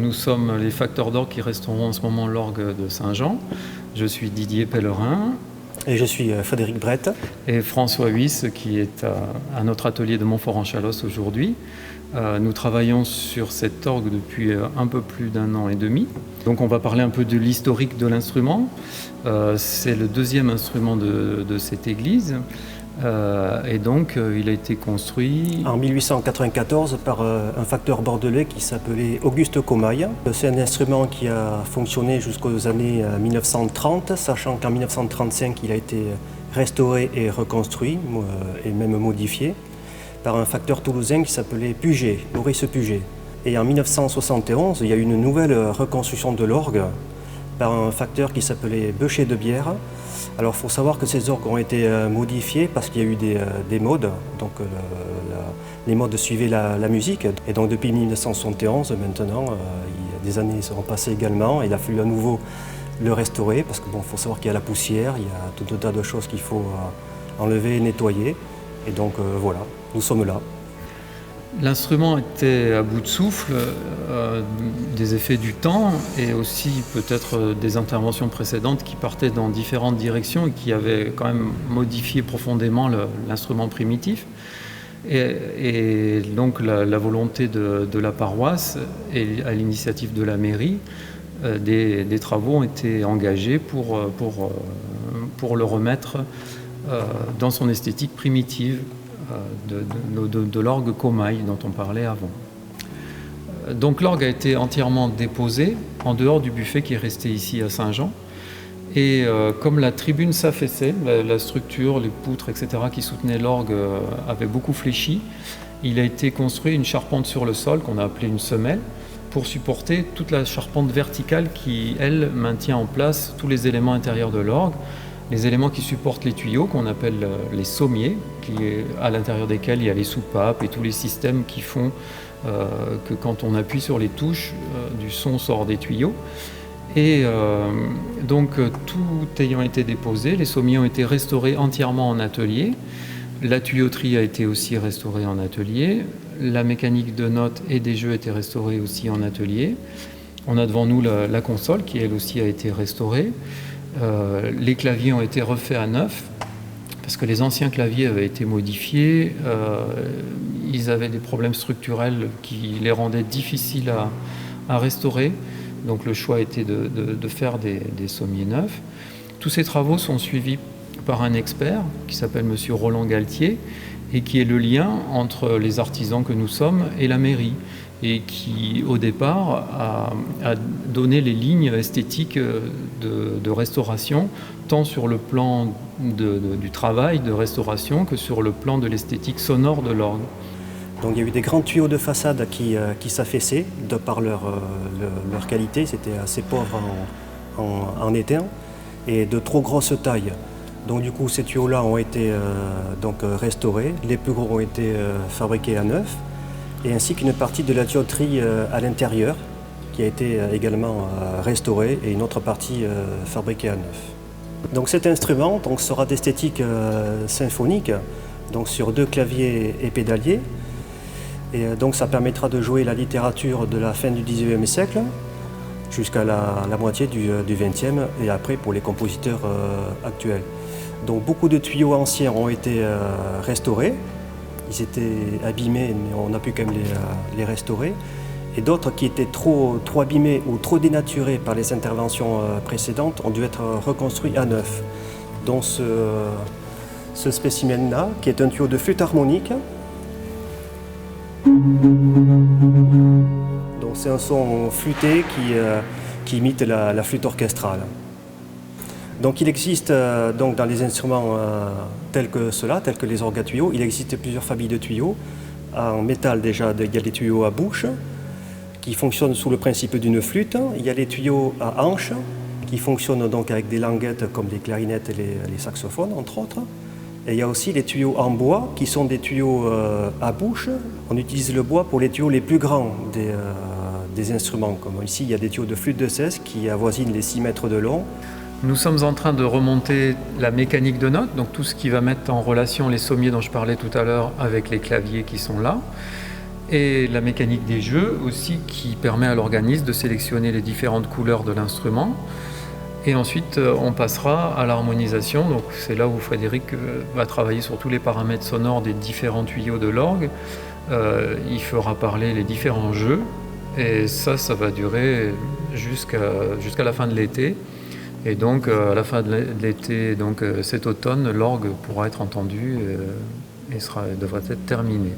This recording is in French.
nous sommes les facteurs d'orgue qui restaurons en ce moment l'orgue de Saint-Jean. Je suis Didier Pellerin. Et je suis Frédéric Brett. Et François Huys, qui est à notre atelier de Montfort-en-Chalosse aujourd'hui. Nous travaillons sur cet orgue depuis un peu plus d'1 an et demi. Donc on va parler un peu de l'historique de l'instrument. C'est le deuxième instrument de cette église. Et donc il a été construit en 1894 par un facteur bordelais qui s'appelait Auguste Comaille. C'est un instrument qui a fonctionné jusqu'aux années 1930, sachant qu'en 1935 il a été restauré et reconstruit et même modifié par un facteur toulousain qui s'appelait Puget, Maurice Puget. Et en 1971, il y a eu une nouvelle reconstruction de l'orgue par un facteur qui s'appelait Beuchet de Bière. Alors il faut savoir que ces orgues ont été modifiés parce qu'il y a eu des modes, donc les modes suivaient la musique. Et donc depuis 1971 maintenant, des années seront passées également, il a fallu à nouveau le restaurer parce qu'il faut savoir qu'il y a la poussière, il y a tout un tas de choses qu'il faut enlever et nettoyer. Et donc voilà, nous sommes là. L'instrument était à bout de souffle, des effets du temps et aussi peut-être des interventions précédentes qui partaient dans différentes directions et qui avaient quand même modifié profondément l'instrument primitif. Et donc la volonté de la paroisse et à l'initiative de la mairie, des travaux ont été engagés pour le remettre dans son esthétique primitive. De l'orgue Comaille dont on parlait avant. Donc l'orgue a été entièrement déposé en dehors du buffet qui est resté ici à Saint-Jean. Et comme la tribune s'affaissait, la structure, les poutres, etc. qui soutenaient l'orgue avaient beaucoup fléchi, il a été construit une charpente sur le sol qu'on a appelée une semelle pour supporter toute la charpente verticale qui, elle, maintient en place tous les éléments intérieurs de l'orgue. Les éléments qui supportent les tuyaux, qu'on appelle les sommiers, à l'intérieur desquels il y a les soupapes et tous les systèmes qui font que quand on appuie sur les touches, du son sort des tuyaux. Et donc tout ayant été déposé, les sommiers ont été restaurés entièrement en atelier. La tuyauterie a été aussi restaurée en atelier. La mécanique de notes et des jeux a été restaurée aussi en atelier. On a devant nous la console qui elle aussi a été restaurée. Les claviers ont été refaits à neuf parce que les anciens claviers avaient été modifiés. Ils avaient des problèmes structurels qui les rendaient difficiles à restaurer. Donc le choix était de faire des sommiers neufs. Tous ces travaux sont suivis par un expert qui s'appelle Monsieur Roland Galtier et qui est le lien entre les artisans que nous sommes et la mairie, et qui, au départ, a donné les lignes esthétiques de restauration, tant sur le plan du travail de restauration que sur le plan de l'esthétique sonore de l'orgue. Donc il y a eu des grands tuyaux de façade qui s'affaissaient de par leur qualité, c'était assez pauvre en étain, et de trop grosse taille. Donc du coup ces tuyaux-là ont été restaurés, les plus gros ont été fabriqués à neuf, et ainsi qu'une partie de la tuyauterie à l'intérieur qui a été également restaurée et une autre partie fabriquée à neuf. Donc cet instrument sera d'esthétique symphonique, donc sur 2 claviers et pédaliers, et donc ça permettra de jouer la littérature de la fin du XIXe siècle jusqu'à la moitié du XXe et après pour les compositeurs actuels. Donc beaucoup de tuyaux anciens ont été restaurés. Ils étaient abîmés, mais on a pu quand même les restaurer. Et d'autres qui étaient trop abîmés ou trop dénaturés par les interventions précédentes ont dû être reconstruits à neuf. Donc ce spécimen-là, qui est un tuyau de flûte harmonique. Donc c'est un son flûté qui imite la flûte orchestrale. Donc il existe dans les instruments tels que ceux-là, tels que les orgues à tuyaux, il existe plusieurs familles de tuyaux. En métal déjà, il y a les tuyaux à bouche qui fonctionnent sous le principe d'une flûte. Il y a les tuyaux à hanches qui fonctionnent donc avec des languettes comme les clarinettes et les saxophones entre autres. Et il y a aussi les tuyaux en bois qui sont des tuyaux à bouche. On utilise le bois pour les tuyaux les plus grands des instruments. Comme ici, il y a des tuyaux de flûte de 16 qui avoisinent les 6 mètres de long. Nous sommes en train de remonter la mécanique de notes, donc tout ce qui va mettre en relation les sommiers dont je parlais tout à l'heure avec les claviers qui sont là. Et la mécanique des jeux aussi, qui permet à l'organisme de sélectionner les différentes couleurs de l'instrument. Et ensuite, on passera à l'harmonisation. Donc c'est là où Frédéric va travailler sur tous les paramètres sonores des différents tuyaux de l'orgue. Il fera parler les différents jeux. Et ça va durer jusqu'à la fin de l'été. Et donc à la fin de l'été, donc cet automne, l'orgue pourra être entendu et devrait être terminé.